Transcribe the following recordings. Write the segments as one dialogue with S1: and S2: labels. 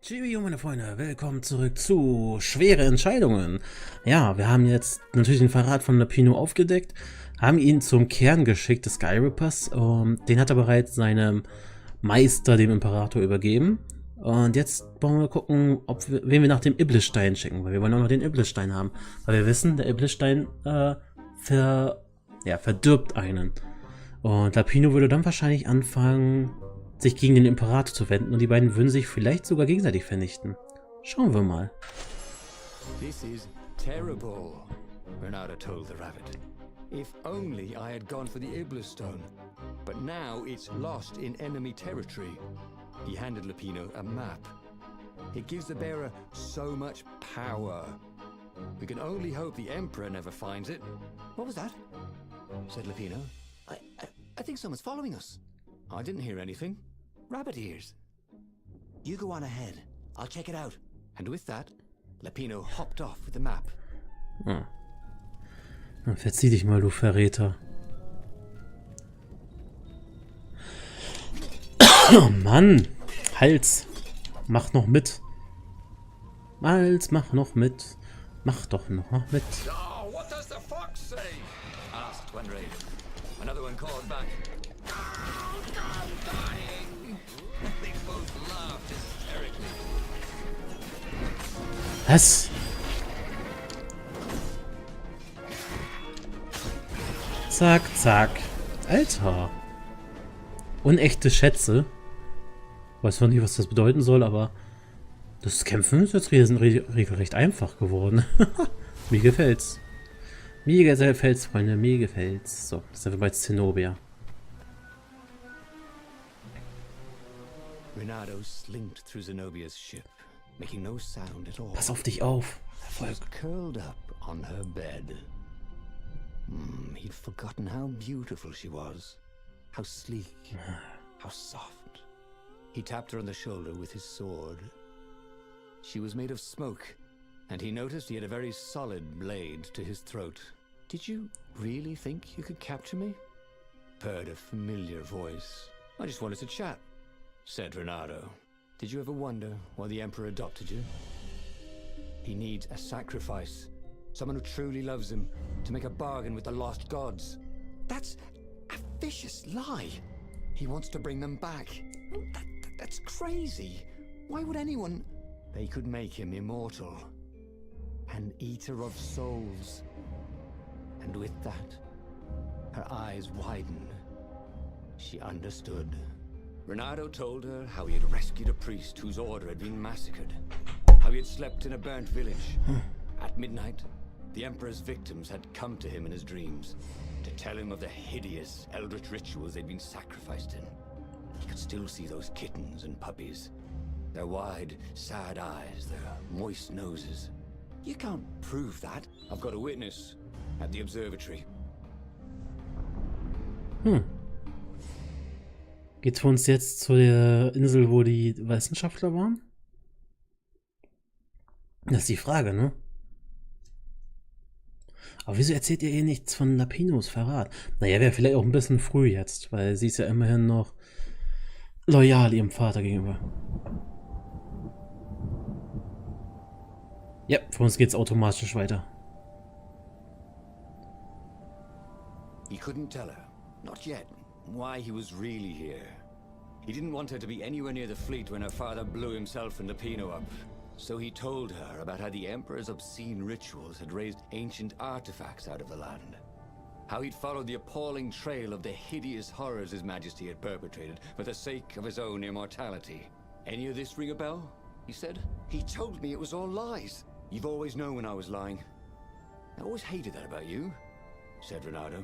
S1: Cheerio, meine Freunde, willkommen zurück zu Schwere Entscheidungen. Ja, wir haben jetzt natürlich den Verrat von Lapino aufgedeckt, haben ihn zum Kern geschickt des Skyrippers, den hat er bereits seinem Meister, dem Imperator, übergeben. Und jetzt wollen wir gucken, wen wir nach dem Iblisstein schicken, weil wir wollen auch noch den Iblisstein haben. Weil wir wissen, der Iblisstein verdirbt einen. Und Lapino würde dann wahrscheinlich anfangen, sich gegen den Imperator zu wenden, und die beiden würden sich vielleicht sogar gegenseitig vernichten. Schauen wir mal.
S2: This is terrible, Renata told the rabbit. If only I had gone for the Iblis stone, but now it's lost in enemy territory. He handed Lapino a map. It gives the bearer so much power. We can only hope the Emperor never finds it. What was that? Said Lapino. I think someone's following us. I didn't hear anything. Rabbit ears. You go on ahead. I'll check it out. And with that, Lapino hopped off with the map.
S1: Hm. Dann verzieh dich mal, du Verräter. Oh Mann! Hals! Mach noch mit! Hals, mach noch mit! Mach doch noch mit!
S2: Oh, what does the fox say? Asked one raven. Another one called back. I'm dying. They both laughed hysterically.
S1: Was? Zack, zack. Alter. Unechte Schätze. Weiß noch nicht, was das bedeuten soll, aber das Kämpfen ist jetzt regelrecht einfach geworden. Mir gefällt's. Mir gefällt's, Freunde, mir gefällt's. So, jetzt sind wir bei Zenobia.
S2: Renato slinked through Zenobia's ship, making no sound at all.
S1: Pass auf dich auf.
S2: She was curled up on her bed. He'd forgotten how beautiful she was, how sleek, how soft. He tapped her on the shoulder with his sword. She was made of smoke, and he noticed he had a very solid blade to his throat. Did you really think you could capture me? Heard a familiar voice. I just wanted to chat, said Renato. Did you ever wonder why the Emperor adopted you? He needs a sacrifice. Someone who truly loves him, to make a bargain with the lost gods. That's a vicious lie. He wants to bring them back. That's crazy. Why would anyone... They could make him immortal. An eater of souls. And with that, her eyes widened. She understood. Renato told her how he had rescued a priest whose order had been massacred. How he had slept in a burnt village. At midnight, the Emperor's victims had come to him in his dreams to tell him of the hideous eldritch rituals they'd been sacrificed in. He could still see those kittens and puppies. Their wide, sad eyes, their moist noses. You can't prove that. I've got a witness at the observatory.
S1: Geht's für uns jetzt zu der Insel, wo die Wissenschaftler waren? Das ist die Frage, ne? Aber wieso erzählt ihr nichts von Lapinos Verrat? Naja, wäre vielleicht auch ein bisschen früh jetzt, weil sie ist ja immerhin noch loyal ihrem Vater gegenüber. Ja, für uns geht's automatisch weiter.
S2: He couldn't tell her, not yet, why he was really here. He didn't want her to be anywhere near the fleet when her father blew himself and Lapino up. So he told her about how the Emperor's obscene rituals had raised ancient artifacts out of the land. How he'd followed the appalling trail of the hideous horrors His Majesty had perpetrated for the sake of his own immortality. Any of this ring a bell? He said. He told me it was all lies. You've always known when I was lying. I always hated that about you, said Renato.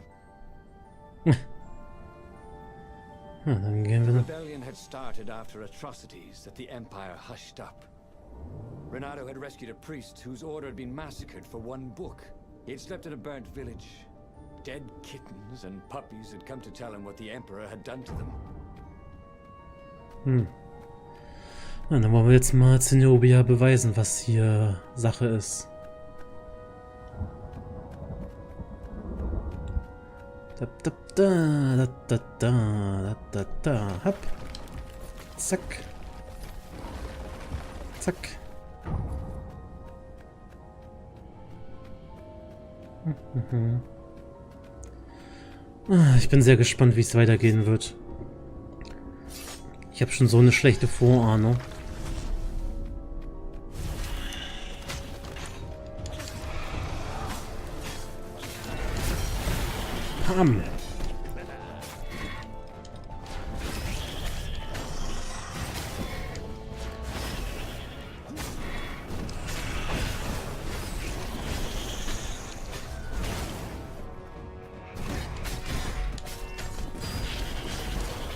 S2: The rebellion had started after atrocities that the Empire hushed up. Renato had rescued a priest whose order had been massacred for one book. He had slept in a burnt village. Dead kittens and puppies had come to tell him what the Emperor had done to them.
S1: Na, dann wollen wir jetzt mal Zenobia beweisen, was hier Sache ist. Hopp. zack. Ich bin sehr gespannt, wie es weitergehen wird. Ich habe schon so eine schlechte Vorahnung. Pam!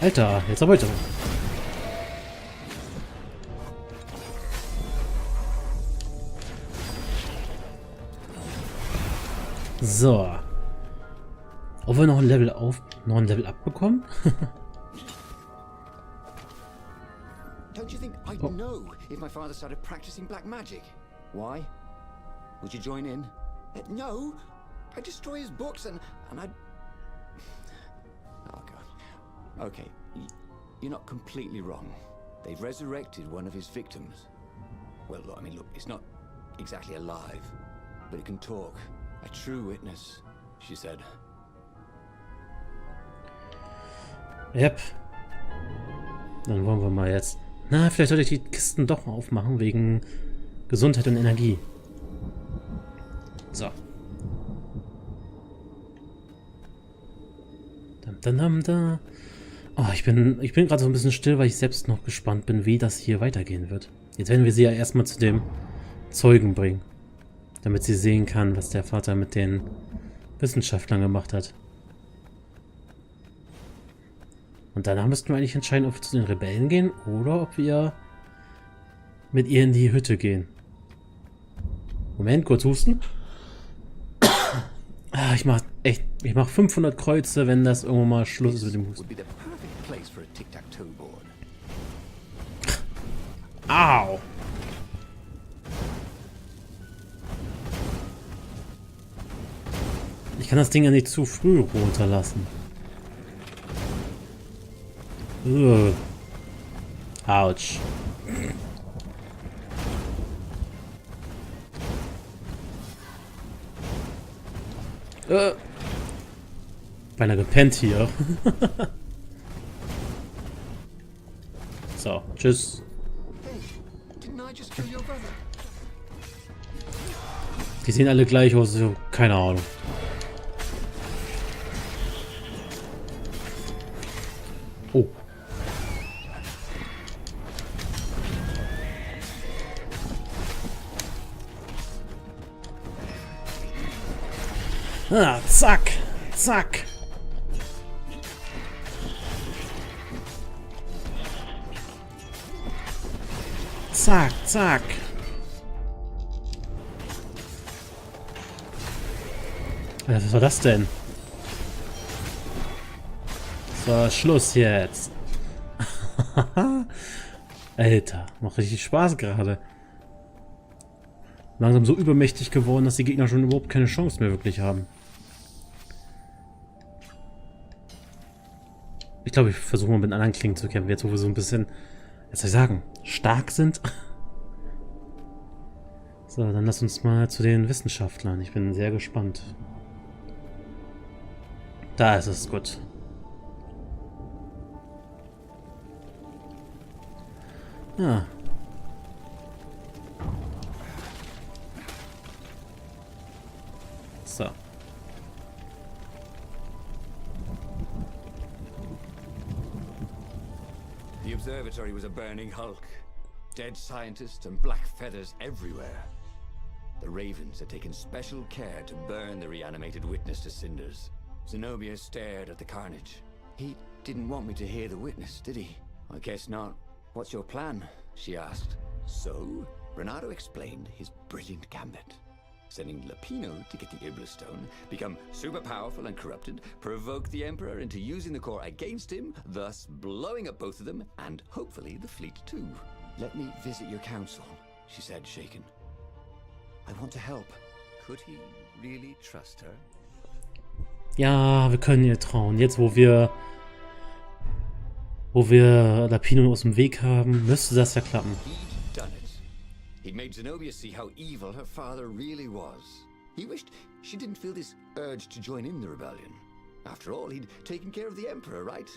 S1: Alter, jetzt aber weiter. So. Ob wir noch ein Level abbekommen?
S2: Don't you think I'd know if my father started practicing black magic? Why? Would you join in? No. I'd destroy his books and I'd... Oh, God. Okay, you're not completely wrong. They've resurrected one of his victims. Well, I mean, look, it's not exactly alive, but it can talk. A true witness, she said.
S1: Yep. Dann wollen wir mal jetzt... Na, vielleicht sollte ich die Kisten doch aufmachen, wegen Gesundheit und Energie. So. Da. Oh, ich bin gerade so ein bisschen still, weil ich selbst noch gespannt bin, wie das hier weitergehen wird. Jetzt werden wir sie ja erstmal zu dem Zeugen bringen. Damit sie sehen kann, was der Vater mit den Wissenschaftlern gemacht hat. Und danach müssten wir eigentlich entscheiden, ob wir zu den Rebellen gehen oder ob wir mit ihr in die Hütte gehen. Moment, kurz husten. Ich mach 500 Kreuze, wenn das irgendwann mal Schluss ist mit dem Husten. Au! Ich kann das Ding ja nicht zu früh runterlassen. Autsch. Beinahe gepennt hier. So, tschüss. Die sehen alle gleich aus, so, keine Ahnung. Oh. Ah, zack, zack. Zack, zack. Was war das denn? So, Schluss jetzt. Alter, macht richtig Spaß gerade. Langsam so übermächtig geworden, dass die Gegner schon überhaupt keine Chance mehr wirklich haben. Ich glaube, ich versuche mal mit anderen Klingen zu kämpfen, jetzt wo wir so ein bisschen, was soll ich sagen, stark sind. So, dann lass uns mal zu den Wissenschaftlern. Ich bin sehr gespannt. Da ist es, gut. Ja. So.
S2: The observatory was a burning hulk. Dead scientists and black feathers everywhere. The Ravens had taken special care to burn the reanimated witness to cinders. Zenobia stared at the carnage. He didn't want me to hear the witness, did he? I guess not. What's your plan? She asked. So, Renato explained his brilliant gambit. Sending Lapino to get the Iblis stone, become super powerful and corrupted, provoke the Emperor into using the core against him, thus blowing up both of them, and hopefully the fleet too. Let me visit your council, she said, shaken. I want to help. Could he really trust her?
S1: Ja, wir können ihr trauen. Jetzt, wo wir Lapino aus dem Weg haben, müsste das ja klappen.
S2: He'd done it. He'd made Zenobia see how evil her father really was. He wished she didn't feel this urge to join in the rebellion. After all, he'd taken care of the Emperor, right?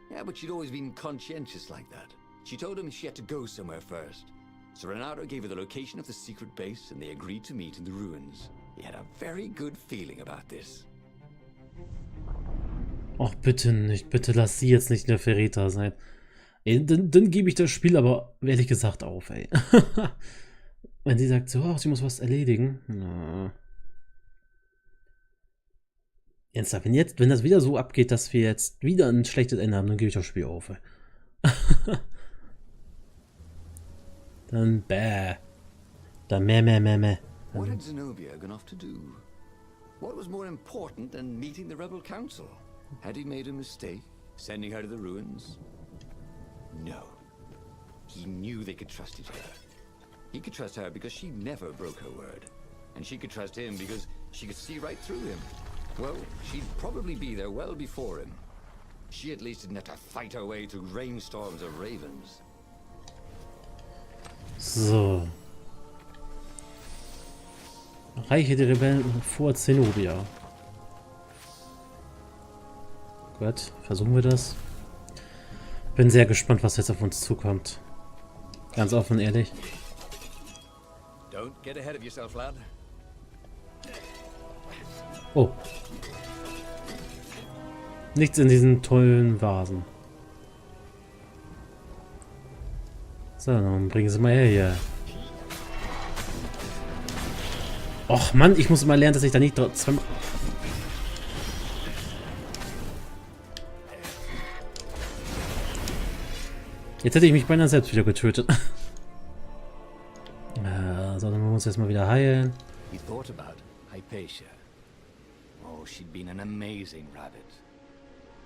S2: Yeah, but she'd always been conscientious like that. She told him she had to go somewhere first. So Renato gave her the location of the secret base, and they agreed to meet in the ruins. He had a very good feeling about this.
S1: Och, bitte nicht. Bitte lass sie jetzt nicht in der Fairytale sein. Ey, dann gebe ich das Spiel aber ehrlich gesagt auf, ey. Wenn sie sagt, so, oh, sie muss was erledigen. Na. Ernsthaft, wenn das wieder so abgeht, dass wir jetzt wieder ein schlechtes Ende haben, dann gebe ich das Spiel auf, ey. Dann bäh. Dann meh.
S2: What had Zenobia gone off to do? What was more important than meeting the rebel council? Had he made a mistake, sending her to the ruins? No. He knew they could trust each other. He could trust her because she never broke her word. And she could trust him because she could see right through him. Well, she'd probably be there well before him. She at least didn't have to fight her way through rainstorms of ravens.
S1: So. Reiche die Rebellen vor Zenobia. Gut, versuchen wir das. Bin sehr gespannt, was jetzt auf uns zukommt. Ganz offen und ehrlich.
S2: Don't get ahead of yourself, lad.
S1: Oh. Nichts in diesen tollen Vasen. So, dann bringen sie mal her hier. Och Mann, ich muss mal lernen, dass ich da nicht zweimal... Jetzt hätte ich mich beinahe selbst wieder getötet. So, dann müssen wir uns jetzt mal wieder heilen.
S2: He thought about Hypatia. Oh, she'd been an amazing rabbit.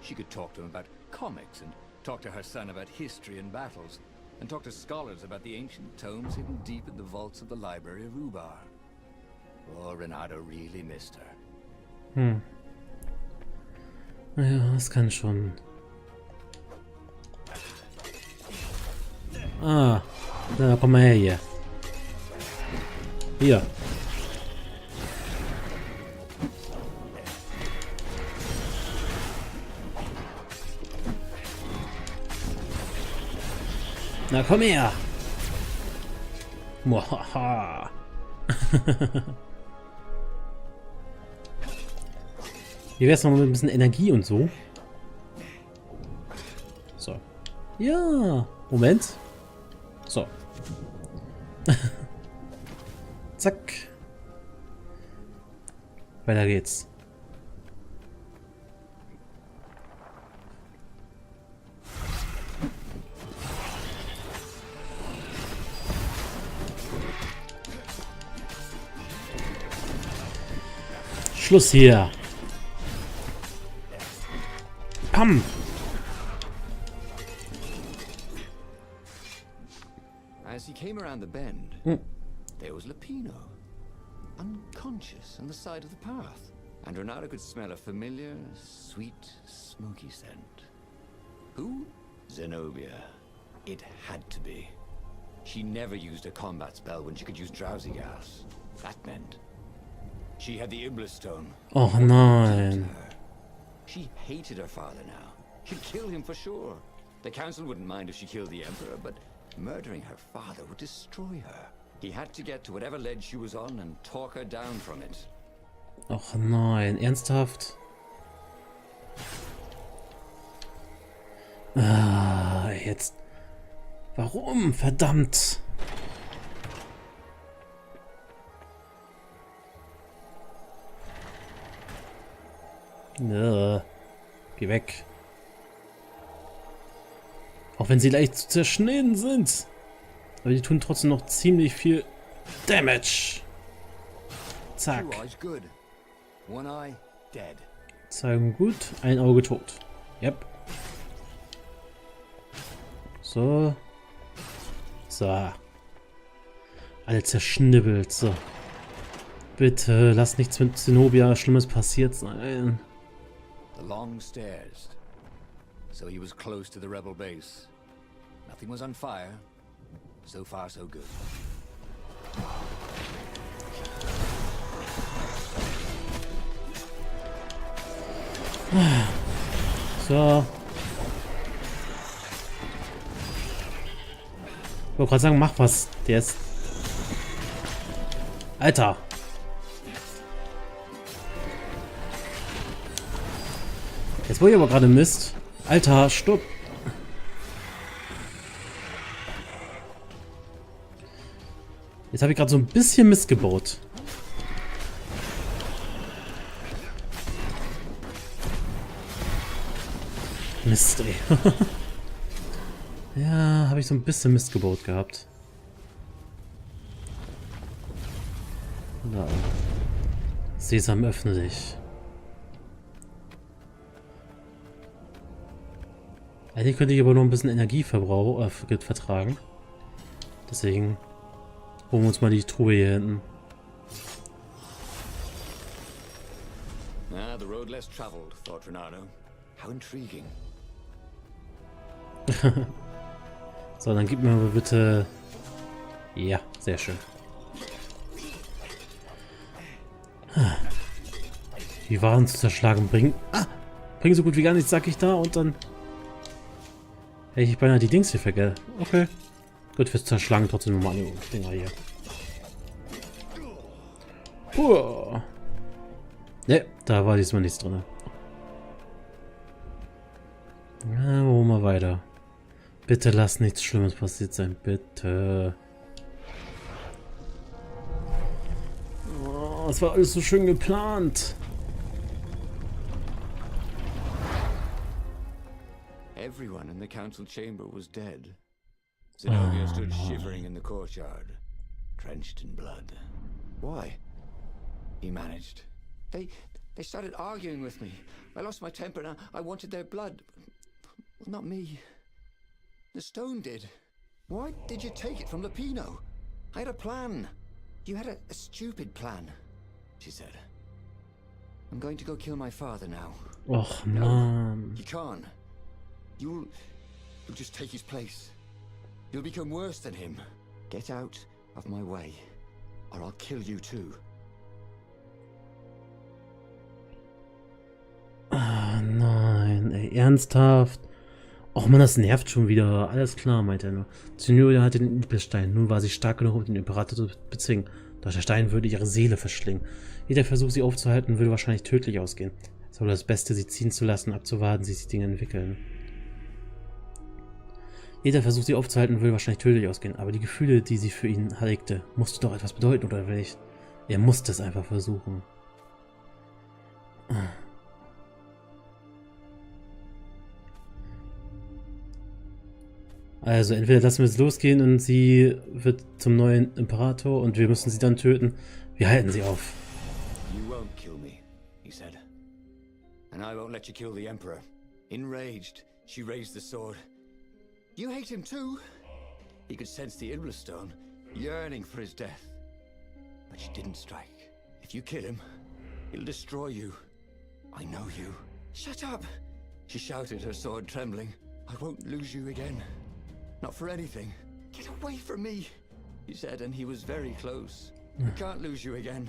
S2: She could talk to him about comics and talk to her son about history and battles and talk to scholars about the ancient tomes hidden deep in the vaults of the library of Ubar. Oh, Renato really missed her.
S1: Naja, das kann schon. Ah, na, komm mal her hier. Hier. Na, komm her. Muahaha. Wie wär's noch mit ein bisschen Energie und so? So. Ja. Moment. So. Zack. Weiter geht's. Schluss hier. Pam.
S2: As he came around the bend, there was Lupino, unconscious on the side of the path. And Renato could smell a familiar, sweet, smoky scent. Who? Zenobia. It had to be. She never used a combat spell when she could use drowsy gas. That meant she had the Iblis stone.
S1: Oh nein.
S2: She hated her father now. She'd kill him for sure. The council wouldn't mind if she killed the Emperor, but murdering her father would destroy her. He had to get to whatever ledge she was on and talk her down from it.
S1: Och nein, ernsthaft? Ah, jetzt. Warum? Verdammt. Ja, geh weg. Auch wenn sie leicht zu zerschneiden sind. Aber die tun trotzdem noch ziemlich viel Damage. Zack. Zeigen gut, ein Auge tot. Yep. So. So. Alle zerschnibbelt. So. Bitte, lass nichts mit Zenobia Schlimmes passiert sein.
S2: The long stairs. So he was close to the rebel base. Nothing was on fire. So far, so good.
S1: So. Ich wollte gerade sagen, mach was. Der ist... Alter. Jetzt wollte ich aber gerade Mist. Alter, stopp. Jetzt habe ich gerade so ein bisschen Mist gebaut. Mist, ey. Ja, habe ich so ein bisschen Mist gebaut gehabt. Da. Sesam, öffne dich. Eigentlich könnte ich aber noch ein bisschen Energieverbrauch vertragen. Deswegen holen wir uns mal die Truhe hier hinten.
S2: Ah, the road less traveled, thought Renato. How intriguing.
S1: So, dann gib mir mal bitte... Ja, sehr schön. Die Waren zu zerschlagen bringen... bringen so gut wie gar nichts, sag ich da, und dann... Hätte ich beinahe die Dings hier vergessen. Okay. Gut, fürs Zerschlagen trotzdem nochmal an die Dinger hier. Ne, da war diesmal nichts drin. Ja, wollen wir mal weiter. Bitte lass nichts Schlimmes passiert sein, bitte. Oh, es war alles so schön geplant.
S2: Everyone in the council chamber was dead. Zenobia stood shivering in the courtyard, drenched in blood. Why? He managed. They started arguing with me. I lost my temper and I wanted their blood. Well, not me. The stone did. Why did you take it from Lupino? I had a plan. You had a stupid plan, she said. I'm going to go kill my father now.
S1: Och,
S2: no,
S1: man.
S2: you can't. You'll just take his place. You'll become worse than him. Get out of my way, or I'll kill you too.
S1: Ah, nein, ey, ernsthaft. Och man, das nervt schon wieder. Alles klar, meint er nur. Zenobia hatte den Liebestein. Nun war sie stark genug, um den Imperator zu bezwingen. Doch der Stein würde ihre Seele verschlingen. Jeder Versuch, sie aufzuhalten, würde wahrscheinlich tödlich ausgehen. Es war das Beste, sie ziehen zu lassen, abzuwarten, wie sich die Dinge entwickeln. Jeder Versuch, sie aufzuhalten, würde wahrscheinlich tödlich ausgehen. Aber die Gefühle, die sie für ihn hegte, musste doch etwas bedeuten, oder nicht? Er musste es einfach versuchen. Also, entweder lassen wir es losgehen und sie wird zum neuen Imperator und wir müssen sie dann töten. Wir halten sie auf.
S2: You won't kill me, he said. And I won't let you kill the Emperor. Enraged, she raised the sword. You hate him too? He could sense the Iblis stone, yearning for his death. But she didn't strike. If you kill him, he'll destroy you. I know you. Shut up! She shouted, her sword trembling. I won't lose you again. Not for anything. Get away from me, he said, and he was very close. I can't lose you again.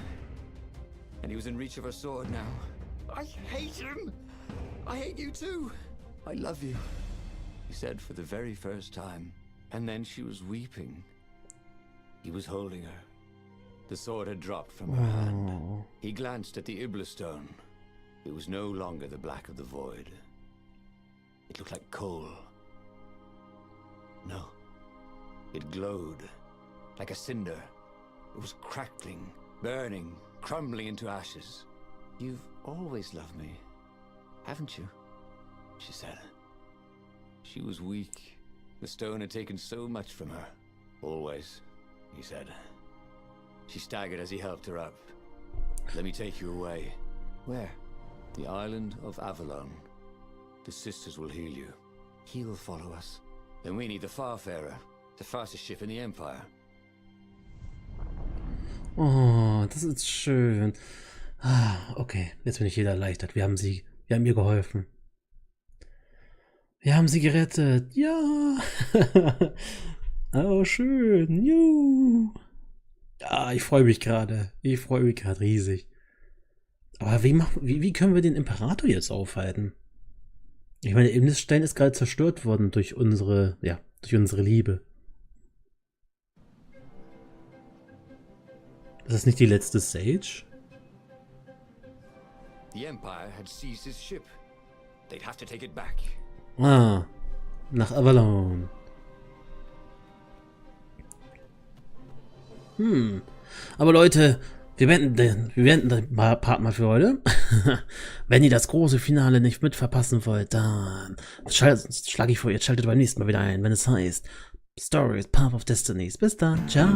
S2: And he was in reach of her sword now. I hate him! I hate you too! I love you, he said for the very first time. And then she was weeping. He was holding her. The sword had dropped from her hand. He glanced at the Iblis stone. It was no longer the black of the void. It looked like coal. No. It glowed. Like a cinder. It was crackling, burning, crumbling into ashes. You've always loved me, haven't you? She said. She was weak. The stone had taken so much from her. Always, he said. She staggered as he helped her up. Let me take you away. Where? The island of Avalon. The sisters will heal you. He will follow us. Then we need the Farfarer, the fastest ship in the Empire.
S1: Oh, das ist schön. Okay, jetzt bin ich wieder erleichtert. Wir haben ihr geholfen. Wir haben sie gerettet. Ja. Oh, schön. Juhu. Ja, ich freue mich gerade. Ich freue mich gerade riesig. Aber wie können wir den Imperator jetzt aufhalten? Ich meine, der Indisstein ist gerade zerstört worden durch unsere Liebe. Ist das nicht die letzte Sage?
S2: The Empire had seized his ship. They'd have to take it back.
S1: Ah, nach Avalon. Aber Leute, wir beenden den Part mal für heute. Wenn ihr das große Finale nicht mitverpassen wollt, dann schlage ich vor, ihr schaltet beim nächsten Mal wieder ein, wenn es heißt Stories, Path of Destinies. Bis dann, ciao.